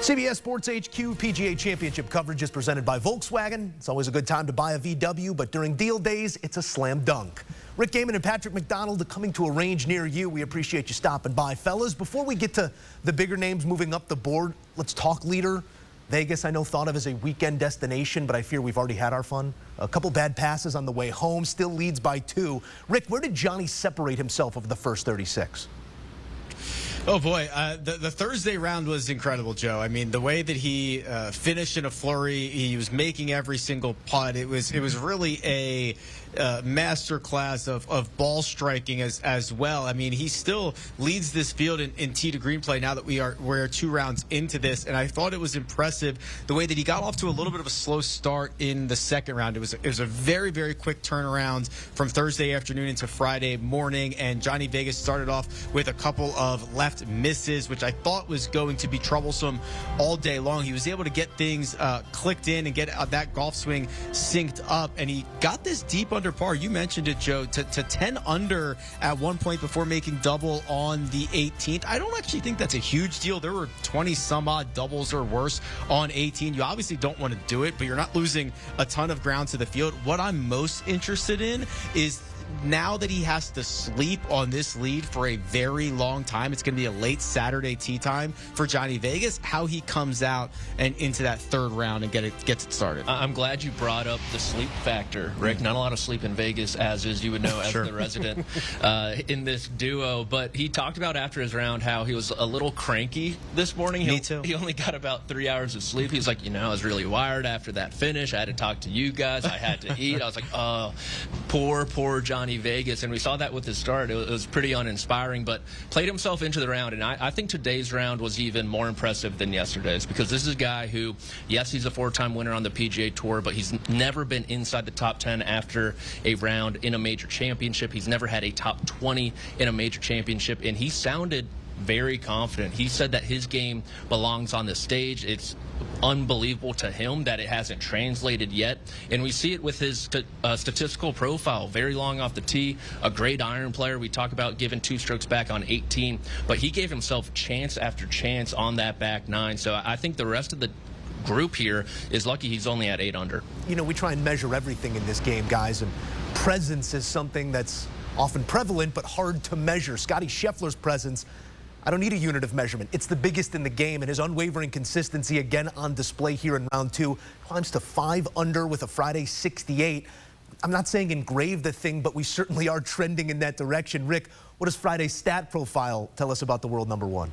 CBS Sports HQ PGA Championship coverage is presented by Volkswagen. It's always a good time to buy a VW, but during deal days, it's a slam dunk. Rick Gehman and Patrick McDonald are coming to a range near you. We appreciate you stopping by. Fellas, before we get to the bigger names moving up the board, let's talk leader. Vegas, I know, thought of as a weekend destination, but I fear we've already had our fun. A couple bad passes on the way home, still leads by 2. Rick, where did Johnny separate himself over the first 36? Oh, boy. The Thursday round was incredible, Joe. I mean, the way that he finished in a flurry, he was making every single putt. It was really a master class of ball striking as well. I mean, he still leads this field in tee to green play now that we're 2 rounds into this, and I thought it was impressive the way that he got off to a little bit of a slow start in the second round. It was a very, very quick turnaround from Thursday afternoon into Friday morning, and Johnny Vegas started off with a couple of left misses, which I thought was going to be troublesome all day long. He was able to get things clicked in and get that golf swing synced up, and he got this deep under par. You mentioned it, Joe, to 10 under at one point before making double on the 18th. I don't actually think that's a huge deal. There were 20 some odd doubles or worse on 18. You obviously don't want to do it, but you're not losing a ton of ground to the field. What I'm most interested in is now that he has to sleep on this lead for a very long time, it's going to be a late Saturday tee time for Johnny Vegas, how he comes out and into that third round and gets it started. I'm glad you brought up the sleep factor, Rick. Not a lot of sleep in Vegas, as is, you would know, as the resident in this duo. But he talked about after his round how he was a little cranky this morning. Me too. He only got about 3 hours of sleep. He's like, I was really wired after that finish. I had to talk to you guys. I had to eat. I was like, oh, poor Johnny Vegas, and we saw that with his start. It was pretty uninspiring, but played himself into the round, and I think today's round was even more impressive than yesterday's, because this is a guy who, yes, he's a 4-time winner on the PGA Tour, but he's never been inside the top 10 after a round in a major championship. He's never had a top 20 in a major championship, and he sounded very confident. He said that his game belongs on the stage. It's unbelievable to him that it hasn't translated yet, and we see it with his statistical profile. Very long off the tee, a great iron player. We talk about giving 2 strokes back on 18, but he gave himself chance after chance on that back 9. So I think the rest of the group here is lucky he's only at 8 under. We try and measure everything in this game, guys, and presence is something that's often prevalent but hard to measure. Scottie Scheffler's presence, I don't need a unit of measurement. It's the biggest in the game, and his unwavering consistency again on display here in round 2. Climbs to 5 under with a Friday 68. I'm not saying engrave the thing, but we certainly are trending in that direction. Rick, what does Friday's stat profile tell us about the world number 1?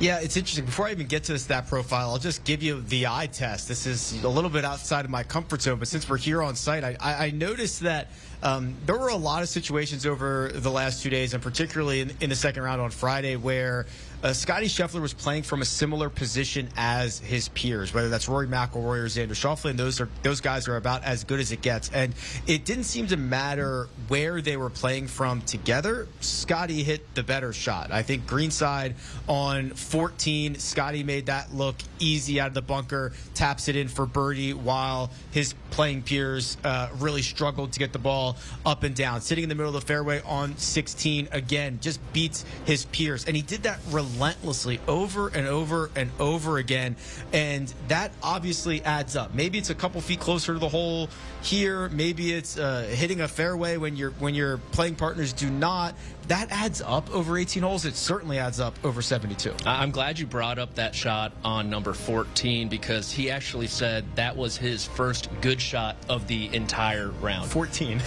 Yeah, it's interesting. Before I even get to the stat profile, I'll just give you the eye test. This is a little bit outside of my comfort zone, but since we're here on site, I noticed that there were a lot of situations over the last 2 days, and particularly in the second round on Friday, where Scottie Scheffler was playing from a similar position as his peers, whether that's Rory McIlroy or Xander Schauffele. Those guys are about as good as it gets. And it didn't seem to matter where they were playing from together. Scottie hit the better shot. I think greenside on 14, Scottie made that look easy out of the bunker, taps it in for birdie, while his playing peers really struggled to get the ball up and down. Sitting in the middle of the fairway on 16, again, just beats his peers. And he did that relentlessly over and over and over again, and that obviously adds up. Maybe it's a couple feet closer to the hole here, maybe it's hitting a fairway when your playing partners do not. That adds up over 18 holes. It certainly adds up over 72. I'm glad you brought up that shot on number 14, because he actually said that was his first good shot of the entire round. 14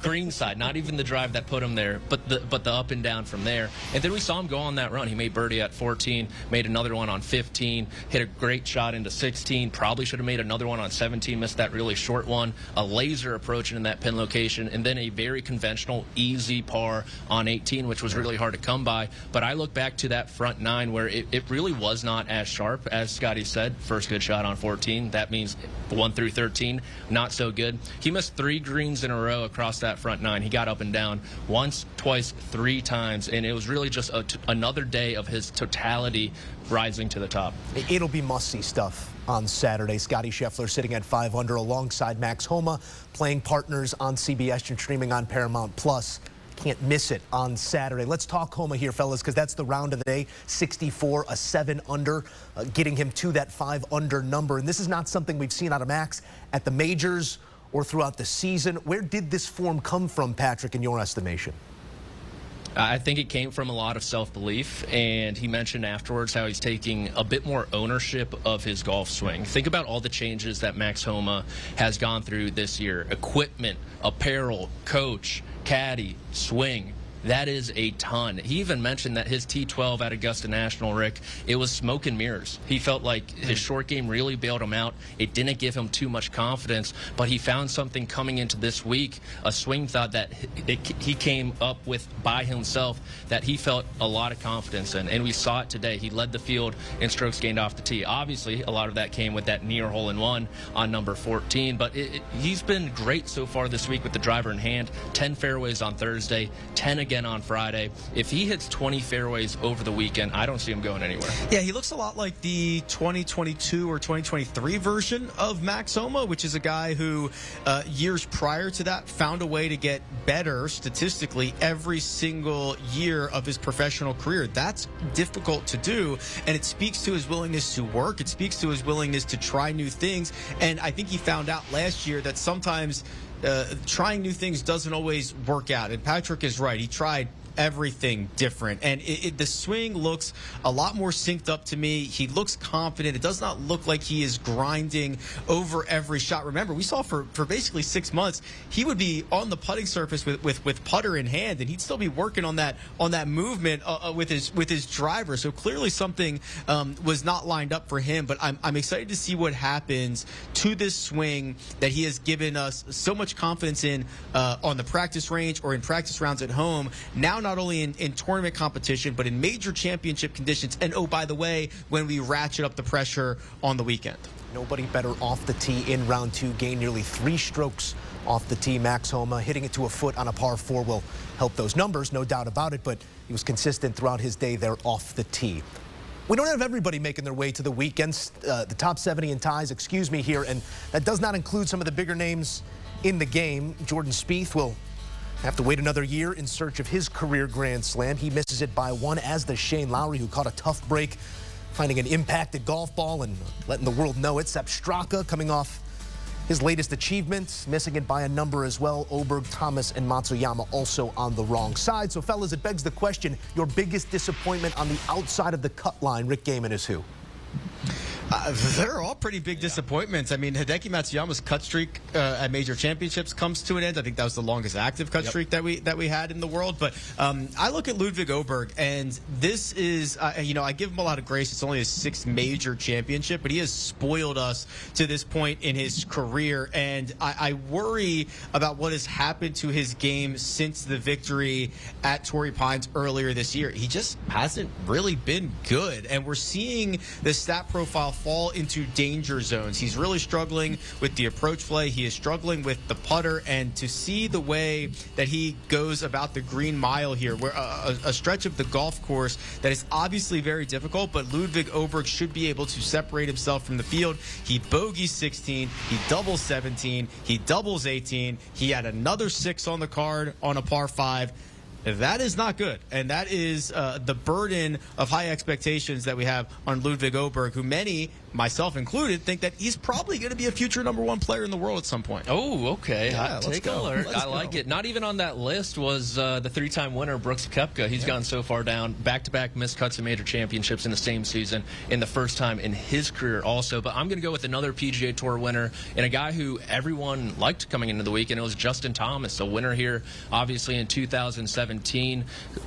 greenside, not even the drive that put him there, but the up and down from there. And then we saw him go on that run. He made birdie at 14, made another one on 15, hit a great shot into 16, probably should have made another one on 17, missed that really short one, a laser approaching in that pin location, and then a very conventional easy par on 18, which was really hard to come by. But I look back to that front 9 where it really was not as sharp as Scottie said. First good shot on 14. That means 1 through 13, not so good. He missed 3 greens in a row across that front 9. He got up and down once, twice, 3 times, and it was really just another day of his totality rising to the top. It'll be must-see stuff on Saturday. Scottie Scheffler sitting at 5 under alongside Max Homa, playing partners on CBS and streaming on Paramount+. can't miss it on Saturday. Let's talk Homa here, fellas, because that's the round of the day. 64, a 7 under, getting him to that 5 under number. And this is not something we've seen out of Max at the majors or throughout the season. Where did this form come from, Patrick, in your estimation? I think it came from a lot of self-belief, and he mentioned afterwards how he's taking a bit more ownership of his golf swing. Think about all the changes that Max Homa has gone through this year. Equipment, apparel, coach, caddy, swing. That is a ton. He even mentioned that his T12 at Augusta National, Rick, it was smoke and mirrors. He felt like his short game really bailed him out. It didn't give him too much confidence, but he found something coming into this week, a swing thought that he came up with by himself that he felt a lot of confidence in, and we saw it today. He led the field in strokes gained off the tee. Obviously, a lot of that came with that near hole-in-one on number 14, but he's been great so far this week with the driver in hand. 10 fairways on Thursday, 10 again on Friday. If he hits 20 fairways over the weekend, I don't see him going anywhere. Yeah, he looks a lot like the 2022 or 2023 version of Max Homa, which is a guy who years prior to that found a way to get better statistically every single year of his professional career. That's difficult to do, and it speaks to his willingness to work. It speaks to his willingness to try new things, and I think he found out last year that sometimes trying new things doesn't always work out. And Patrick is right. He tried everything different, and the swing looks a lot more synced up to me. He looks confident. It does not look like he is grinding over every shot. Remember, we saw for basically 6 months he would be on the putting surface with putter in hand, and he'd still be working on that movement with his driver. So clearly something was not lined up for him. But I'm excited to see what happens to this swing that he has given us so much confidence in on the practice range or in practice rounds at home. Now, not only in tournament competition, but in major championship conditions. And, oh, by the way, when we ratchet up the pressure on the weekend. Nobody better off the tee in round 2. Gained nearly 3 strokes off the tee. Max Homa hitting it to a foot on a par 4 will help those numbers, no doubt about it. But he was consistent throughout his day there off the tee. We don't have everybody making their way to the weekends. The top 70 in ties, excuse me here. And that does not include some of the bigger names in the game. Jordan Spieth will have to wait another year in search of his career Grand Slam. He misses it by 1, as does Shane Lowry, who caught a tough break, finding an impacted golf ball and letting the world know it. Sepp Straka coming off his latest achievement, missing it by a number as well. Oberg, Thomas, and Matsuyama also on the wrong side. So, fellas, it begs the question, your biggest disappointment on the outside of the cut line, Rick Gehman, is who? They're all pretty big disappointments. I mean, Hideki Matsuyama's cut streak at major championships comes to an end. I think that was the longest active cut streak that we had in the world. But I look at Ludwig Oberg, and this is, I give him a lot of grace. It's only his 6th major championship, but he has spoiled us to this point in his career. And I worry about what has happened to his game since the victory at Torrey Pines earlier this year. He just hasn't really been good, and we're seeing the stat profile fall into danger zones. He's really struggling with the approach play. He is struggling with the putter, and to see the way that he goes about the green mile here, where a stretch of the golf course that is obviously very difficult, but Ludwig Oberg should be able to separate himself from the field. He bogeys 16, he doubles 17, he doubles 18, he had another 6 on the card on a par 5. That is not good, and that is the burden of high expectations that we have on Ludwig Oberg, who many, myself included, think that he's probably going to be a future #1 player in the world at some point. Oh, okay. Yeah, Take alert. I like it. Not even on that list was the 3-time winner, Brooks Koepka. He's gone so far down. Back-to-back missed cuts in major championships in the same season, in the first time in his career also. But I'm going to go with another PGA Tour winner and a guy who everyone liked coming into the week, and it was Justin Thomas, a winner here, obviously, in 2017.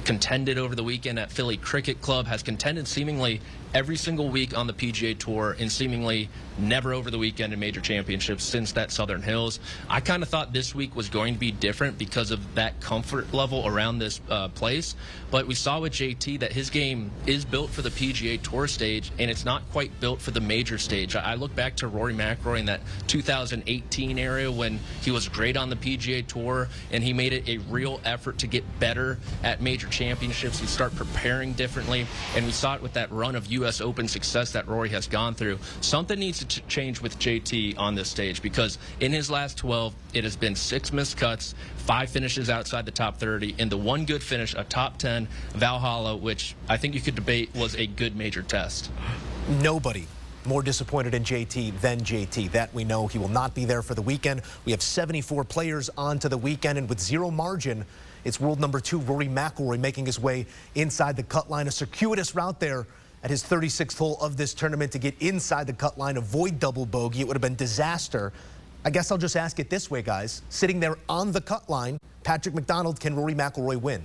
Contended over the weekend at Philly Cricket Club, has contended seemingly every single week on the PGA Tour, and seemingly never over the weekend in major championships since that Southern Hills. I kind of thought this week was going to be different because of that comfort level around this place, but we saw with JT that his game is built for the PGA Tour stage, and it's not quite built for the major stage. I look back to Rory McIlroy in that 2018 area when he was great on the PGA Tour, and he made it a real effort to get better better at major championships. You start preparing differently, and we saw it with that run of U.S. Open success that Rory has gone through. Something needs to change with JT on this stage, because in his last 12, it has been 6 missed cuts, 5 finishes outside the top 30, and the one good finish, a top 10 Valhalla, which I think you could debate was a good major test. Nobody more disappointed in JT than JT. That we know. He will not be there for the weekend. We have 74 players on to the weekend, and with zero margin, it's world number 2 Rory McIlroy making his way inside the cut line. A circuitous route there at his 36th hole of this tournament to get inside the cut line, avoid double bogey. It would have been disaster. I guess I'll just ask it this way, guys. Sitting there on the cut line, Patrick McDonald, can Rory McIlroy win?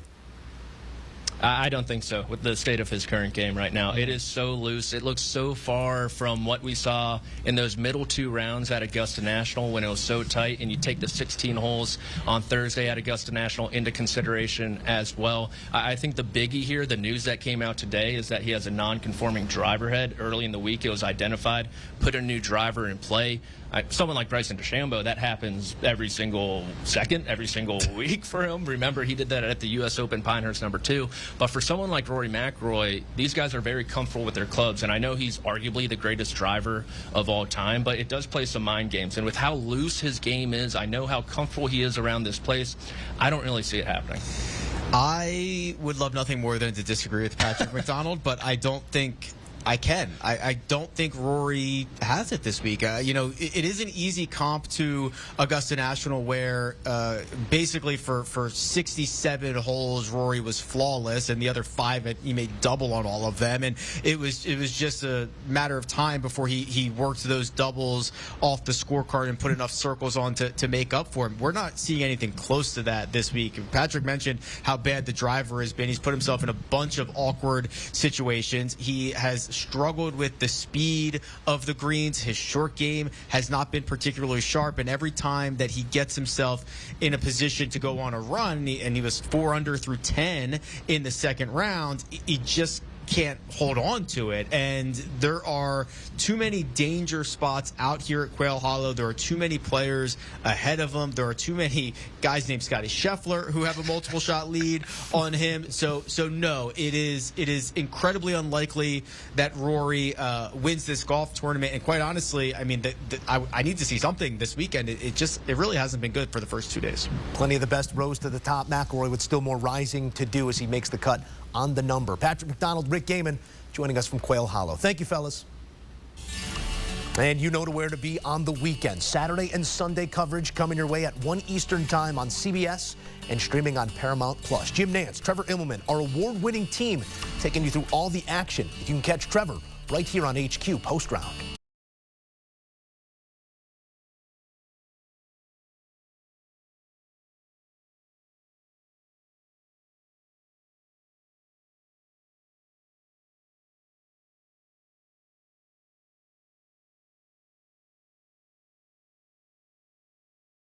I don't think so with the state of his current game right now. It is so loose. It looks so far from what we saw in those middle 2 rounds at Augusta National when it was so tight, and you take the 16 holes on Thursday at Augusta National into consideration as well. I think the biggie here, the news that came out today, is that he has a non-conforming driver head. Early in the week, it was identified, put a new driver in play. Someone like Bryson DeChambeau, that happens every single second, every single week for him. Remember, he did that at the U.S. Open Pinehurst number 2. But for someone like Rory McIlroy, these guys are very comfortable with their clubs. And I know he's arguably the greatest driver of all time, but it does play some mind games. And with how loose his game is, I know how comfortable he is around this place. I don't really see it happening. I would love nothing more than to disagree with Patrick McDonald, but I don't think I can. I don't think Rory has it this week. It is an easy comp to Augusta National, where basically for 67 holes Rory was flawless, and the other 5 he made double on all of them, and it was just a matter of time before he worked those doubles off the scorecard and put enough circles on to make up for him. We're not seeing anything close to that this week. Patrick mentioned how bad the driver has been. He's put himself in a bunch of awkward situations. He has struggled with the speed of the greens. His short game has not been particularly sharp, and every time that he gets himself in a position to go on a run, and he was 4 under through 10 in the second round, he just can't hold on to it. And there are too many danger spots out here at Quail Hollow. There are too many players ahead of him. There are too many guys named Scottie Scheffler who have a multiple shot lead on him. So no, it is incredibly unlikely that Rory wins this golf tournament. And quite honestly, I mean, I need to see something this weekend. It really hasn't been good for the first 2 days. Plenty of the best rose to the top. McIlroy with still more rising to do as he makes the cut on the number. Patrick McDonald, Rick Gehman joining us from Quail Hollow. Thank you, fellas. And you know where to be on the weekend. Saturday and Sunday coverage coming your way at 1 Eastern time on CBS and streaming on Paramount+. Jim Nance, Trevor Immelman, our award-winning team taking you through all the action. You can catch Trevor right here on HQ post-round.